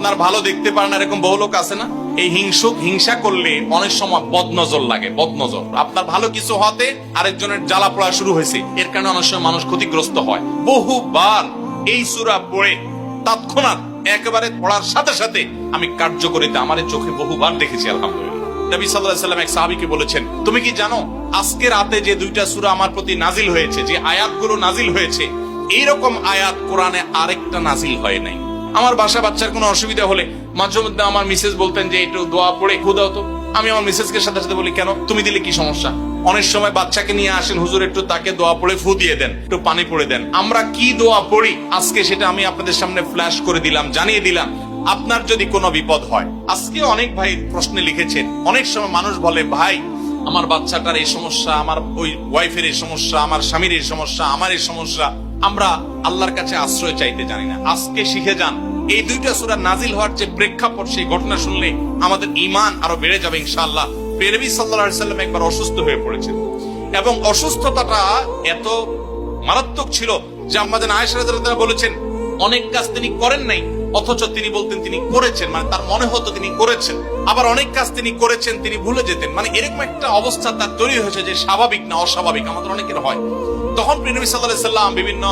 আপনার ভালো দেখতে পারেন এরকম বহু লোক আছে না? এই হিংসা করলে অনেক সময় বদনজর লাগে, বদনজর। আপনার ভালো কিছু হতে আরেকজনের জ্বালা পড়া শুরু হয়েছে, এর কারণে অনেক সময় মানুষ ক্ষতিগ্রস্ত হয়। বহুবার এই সূরা পড়ে তৎক্ষণাৎ একেবারে পড়ার সাথে সাথে আমি কার্যকরিতা আমার চোখে বহুবার দেখেছি, আলহামদুলিল্লাহ। নবী সাল্লাল্লাহু আলাইহি ওয়াসাল্লাম এক সাহাবীকে বলেছেন, তুমি কি জানো আজকে রাতে যে দুইটা সূরা আমার প্রতি নাজিল হয়েছে, যে আয়াতগুলো নাজিল হয়েছে, এইরকম আয়াত কোরআনে আরেকটা নাজিল হয় নাই। আমার বাসা বাচ্চার কোনো অসুবিধা হলে মাঝে মধ্যে আমার মিসেস বলতেন যে একটু দোয়া পড়ে খুদাও তো। আমি আমার মিসেসকে সাথে সাথে বলি, কেন, তুমি দিলে কি সমস্যা? অনেক সময় বাচ্চাকে নিয়ে আসেন, হুজুর একটু তাকে দোয়া পড়ে ফু দিয়ে দেন, একটু পানি পড়ে দেন। আমরা কি দোয়া পড়ি আজকে সেটা আমি আপনাদের সামনে ফ্ল্যাশ করে দিলাম, জানিয়ে দিলাম। আপনার যদি কোনো বিপদ হয়, আজকে অনেক ভাই প্রশ্নে লিখেছেন, অনেক সময় মানুষ বলে, ভাই আমার বাচ্চাটার এই সমস্যা, আমার ওই ওয়াইফের এই সমস্যা, আমার স্বামীর এই সমস্যা, আমার এই সমস্যা, আমরা আল্লাহর কাছে আশ্রয় চাইতে জানি না। আজকে শিখে যান, এই দুইটা সূরা নাজিল হওয়ার যে প্রেক্ষাপট, সেই ঘটনা শুনলে আমাদের ঈমান আরো বেড়ে যাবে ইনশাআল্লাহ। নবী সাল্লাল্লাহু আলাইহি ওয়াসাল্লাম একবার অসুস্থ হয়ে পড়েছেন এবং অসুস্থতাটা এত মারাত্মক ছিল যে আমাদের আয়েশা রাদিয়াল্লাহু আনহা বলেছেন, অনেক কাজ তিনি করেন নাই অথচ তিনি বলতেন তিনি করেছেন, মানে তার মনে হতো তিনি করেছেন। আবার অনেক কাজ তিনি করেছেন তিনি ভুলে যেতেন, মানে এরকম একটা অবস্থা তার তৈরি হয়েছে যে স্বাভাবিক না অস্বাভাবিক, আমাদের অনেকের হয়। তখন নবী সাল্লাল্লাহু আলাইহি ওয়াসাল্লাম বিভিন্ন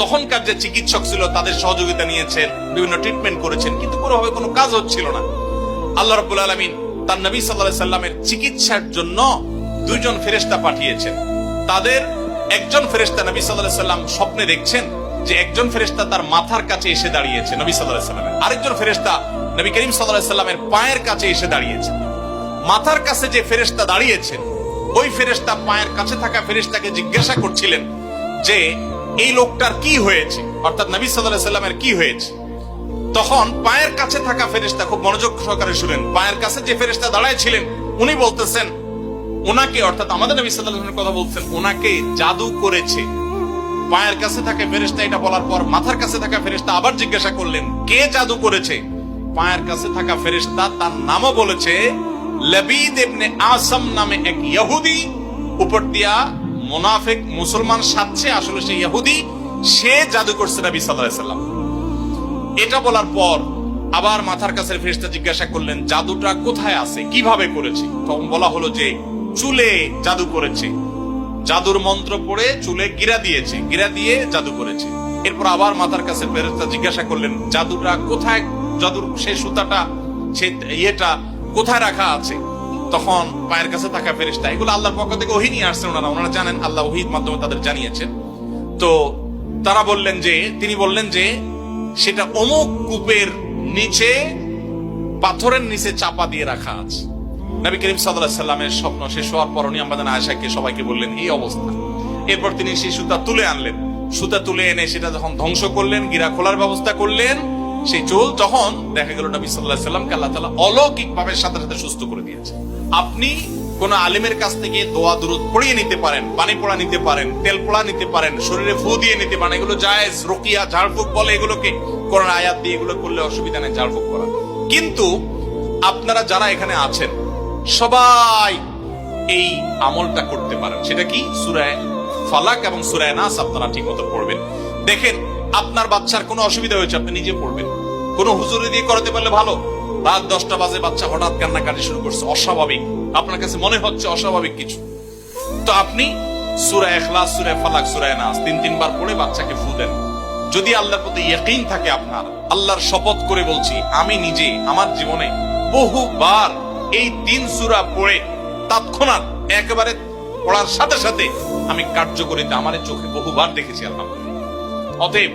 তখনকার যে চিকিৎসক ছিল তাদের সহযোগিতা নিয়েছেন, বিভিন্ন ট্রিটমেন্ট করেছেন, কিন্তু কোনোভাবে কোনো কাজ হচ্ছিল না। আল্লাহ রাব্বুল আলামিন তার নবী সাল্লাল্লাহু আলাইহি ওয়াসাল্লামের চিকিৎসার জন্য দুইজন ফেরেশতা পাঠিয়েছেন। তাদের একজন ফেরেশতা নবী সাল্লাল্লাহু আলাইহি ওয়াসাল্লাম স্বপ্নে দেখছেন যে একজন ফেরেশতা তার মাথার কাছে এসে দাঁড়িয়েছে নবী সাল্লাল্লাহু আলাইহি ওয়াসাল্লামের, আরেকজন ফেরেশতা নবী করিম সাল্লাল্লাহু আলাইহি ওয়াসাল্লামের পায়ের কাছে এসে দাঁড়িয়েছে। মাথার কাছে যে ফেরেশতা দাঁড়িয়েছেন, ওই ফেরেশতা পায়ের কাছে থাকা ফেরেশতাকে জিজ্ঞাসা করছিলেন যে এই লোকটার কি হয়েছে, অর্থাৎ নবী সাল্লাল্লাহু আলাইহি ওয়াসাল্লামের কি হয়েছে। তখন পায়ের কাছে থাকা ফেরেশতা খুব মনোযোগ সহকারে শুনেন, পায়ের কাছে যে ফেরেশতা দাঁড়ায় ছিলেন উনি বলতেছেন, ওনাকে, অর্থাৎ আমাদের নবী সাল্লাল্লাহু আলাইহি ওয়াসাল্লামের কথা বলছেন, ওনাকে জাদু করেছে। পায়ের কাছে থাকা ফেরেশতা এটা বলার পর মাথার কাছে থাকা ফেরেশতা আবার জিজ্ঞাসা করলেন, কে জাদু করেছে? পায়ের কাছে থাকা ফেরেশতা তার নামও বলেছে, লবিদ ইবনে আসাম নামে এক ইহুদি, উপর দিয়া মুনাফিক মুসলমান সাজছে, আসলে সে ইহুদি, সে জাদু করছে নবী সাল্লাল্লাহু আলাইহি ওয়াসাল্লাম। এটা বলার পর আবার মাথার কাছে ফেরেশতা জিজ্ঞাসা করলেন, জাদুটা কোথায় আছে, কিভাবে করেছে? তখন বলা হলো যে চুলে জাদু করেছে, জাদুর মন্ত্র পড়ে চুলে গিরা দিয়েছে, গিরা দিয়ে জাদু করেছে। এরপর আবার মাথার কাছে ফেরেশতা জিজ্ঞাসা করলেন, জাদুটা কোথায়, জাদুর সেই সুতাটা, সেই ইয়েটা কোথায় রাখা আছে? তখন পায়ের কাছে থাকা ফেরেশতা, এগুলো আল্লাহর পক্ষ থেকে ওহী নিয়ে আসছেন, ওনারা জানেন, আল্লাহ ওহীর মাধ্যমে তাদের জানিয়েছেন। তো তারা বললেন যে, তিনি বললেন যে সেটা অমুক কূপের নিচে, পাথরের নিচে চাপা দিয়ে রাখা আছে। নবী করিম সাল্লাল্লাহু আলাইহি ওয়াসাল্লামের স্বপ্ন শেষ হওয়ার পর উনি আমাদের আয়েশাকে সবাইকে বললেন এই অবস্থা। এরপর তিনি সেই সুতা তুলে আনলেন, সুতা তুলে এনে সেটা যখন ধ্বংস করলেন, গিরা খোলার ব্যবস্থা করলেন, সেই চুল তখন দেখা গেল নবী সাল্লাল্লাহু আলাইহি ওয়াসাল্লামকে আল্লাহ তাআলা অলৌকিক ভাবে সাথে সাথে সুস্থ করে দিয়েছে। আপনি কোন আলিমের কাছ থেকে দোয়া দুরূদ পড়িয়ে নিতে পারেন, পানি পোড়া নিতে পারেন, তেল পোড়া নিতে পারেন, শরীরে ফু দিয়ে নিতে পারেন, এগুলো জায়েজ। রুকিয়া, ঝাড়ফুঁক বলে এগুলোকে, কোরআন আয়াত দিয়ে এগুলো করলে অসুবিধা নেই ঝাড়ফুঁক করা। কিন্তু আপনারা যারা এখানে আছেন সবাই এই আমলটা করতে পারেন। সেটা কি? সূরা ফালাক এবং সূরা নাস আপনারা ঠিকমতো পড়বেন। দেখেন আপনার বাচ্চার কোনো অসুবিধা হয়েছে, আপনি নিজে পড়বেন। কোনো হুজুরি দিয়ে করাতে পারলে ভালো। রাত 10টা বাজে বাচ্চা হঠাৎ কান্নাকাটি শুরু করছে, অস্বাভাবিক, আপনার কাছে মনে হচ্ছে অস্বাভাবিক কিছু, তো আপনি সূরা ইখলাস, সূরা ফালাক, সূরা নাস 3 বার পড়ে বাচ্চাকে ফু দেন। যদি আল্লাহর প্রতি ইয়াকিন থাকে আপনার, আল্লাহর শপথ করে বলছি, আমি নিজে আমার জীবনে বহুবার এই 3 সূরা পড়ে তৎক্ষণাৎ একেবারে পড়ার সাথে সাথে আমি কার্যকরিতা আমার চোখে বহুবার দেখেছি, আলহামদুলিল্লাহ। অতএব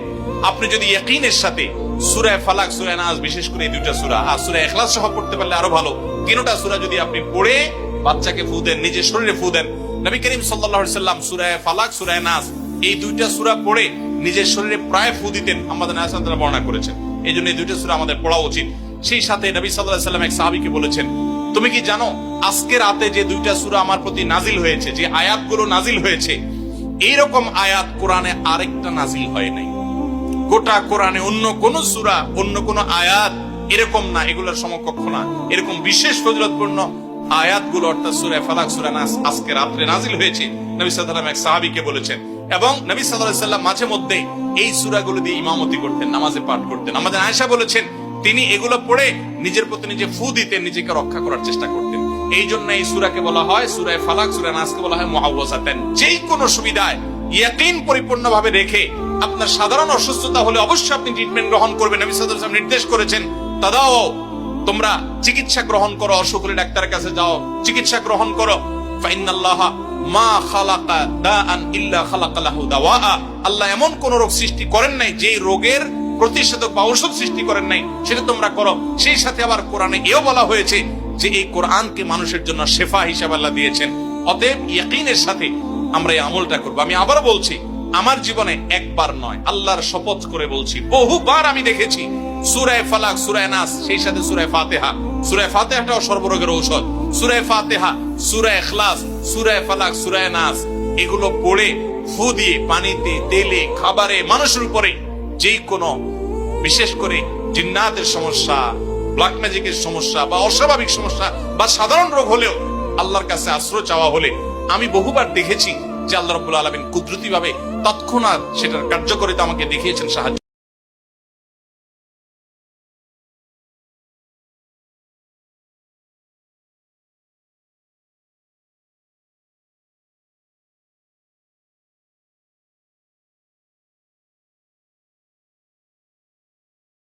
আপনি যদি ইয়াকিনের সাথে সূরা ফালাক, সূরা নাস, বিশেষ করে এই দুইটা সূরা আর সূরা ইখলাস সহ পড়তে পারলে আরো ভালো, তিনটা সূরা যদি আপনি পড়ে বাচ্চাকে ফু দেন, নিজের শরীরে ফু দেন। নবী করিম সাল্লাল্লাহু আলাইহি ওয়াসাল্লাম সূরা ফালাক, সূরা নাস এই দুইটা সূরা পড়ে নিজের শরীরে প্রায় ফু দিতেন, আমাদের আয়েশা রাদিয়াল্লাহু আনহা বর্ণনা করেছেন। এই জন্য এই দুইটা সূরা আমাদের পড়া উচিত। সেই সাথে নবী সাল্লাল্লাহু আলাইহি ওয়াসাল্লাম এক সাহাবীকে বলেছেন, তুমি কি জানো আজকে রাতে যে দুইটা সূরা আমার প্রতি নাজিল হয়েছে, যে আয়াতগুলো নাজিল হয়েছে, এইরকম আয়াত কোরআনে আরেকটা নাজিল হয় নাই। গোটা কোরআনে অন্য কোন সূরা, অন্য কোন আয়াত এরকম না, এগুলোর সমকক্ষ না। এরকম বিশেষ ফজিলতপূর্ণ আয়াতগুলো অর্থাৎ সূরা ফালাক, সূরা নাস আজকে রাতে নাজিল হয়েছে, নবী সাল্লাল্লাহু আলাইহি ওয়াসাল্লাম এক সাহাবীকে বলেছেন। এবং নবী সাল্লাল্লাহু আলাইহি ওয়াসাল্লাম মাঝে মধ্যে এই সূরাগুলো দিয়ে ইমামতি করতেন, নামাজে পাঠ করতেন। আমাদের আয়েশা বলেছেন, তিনি এগুলো পড়ে নিজের প্রতি নিজে ফু দিতেন, নিজেকে রক্ষা করার চেষ্টা করতেন। এই জন্য এই সূরাকে বলা হয় সূরা ফালাক, সূরা নাসকে বলা হয় মুআওয়াযাতান। যেই কোনো সুবিধায় ইয়াকিন পরিপূর্ণভাবে রেখে আপনার সাধারণ অসুস্থতা হলে অবশ্যই আপনি ট্রিটমেন্ট গ্রহণ করবেন। নবী সাল্লাল্লাহু আলাইহি ওয়াসাল্লাম নির্দেশ করেছেন, তাদাও, তোমরা চিকিৎসা গ্রহণ করো, অসুখ হলে ডাক্তারের কাছে যাও, চিকিৎসা গ্রহণ করো। ফাইনাল্লাহা মা খালাকা দাআন ইল্লা খালাকা লাহু দাওয়া। আল্লাহ এমন কোন রোগ সৃষ্টি করেন নাই যে রোগের প্রতিষেধক বা ঔষধ সৃষ্টি করেন নাই, সেটা তোমরা করো। সেই সাথে আবার কোরআনে এও বলা হয়েছে যে এই কোরআনকে মানুষের জন্য শেফা হিসাবে আল্লাহ দিয়েছেন। অতএব ইয়াকিনের সাথে আমরা এই আমলটা করবো। আমি আবারও বলছি, আমার জীবনে একবার নয়, আল্লাহর শপথ করে বলছি, বহুবার আমি দেখেছি সূরা ফালাক, সূরা নাস, সেই সাথে সূরা ফাতিহা। সূরা ফাতিহাটাও সর্বরোগের ঔষধ। সূরা ফাতিহা, সূরা ইখলাস, সূরা ফালাক, সূরা নাস, এগুলো পড়ে ফু দিয়ে পানিতে, তেলে, খাবারে, মানুষের উপরে যেই কোনো, বিশেষ করে জিন্নাতের সমস্যা, ব্ল্যাক ম্যাজিকের সমস্যা বা অস্বাভাবিক সমস্যা বা সাধারণ রোগ হলেও আল্লাহর কাছে আশ্রয় চাওয়া হলে আমি বহুবার দেখেছি যে আল্লাহ রাব্বুল আলামিন কুদরতি ভাবে তৎক্ষণাৎ সেটার কার্যকারিতা আমাকে দেখিয়েছেন, সাহায্য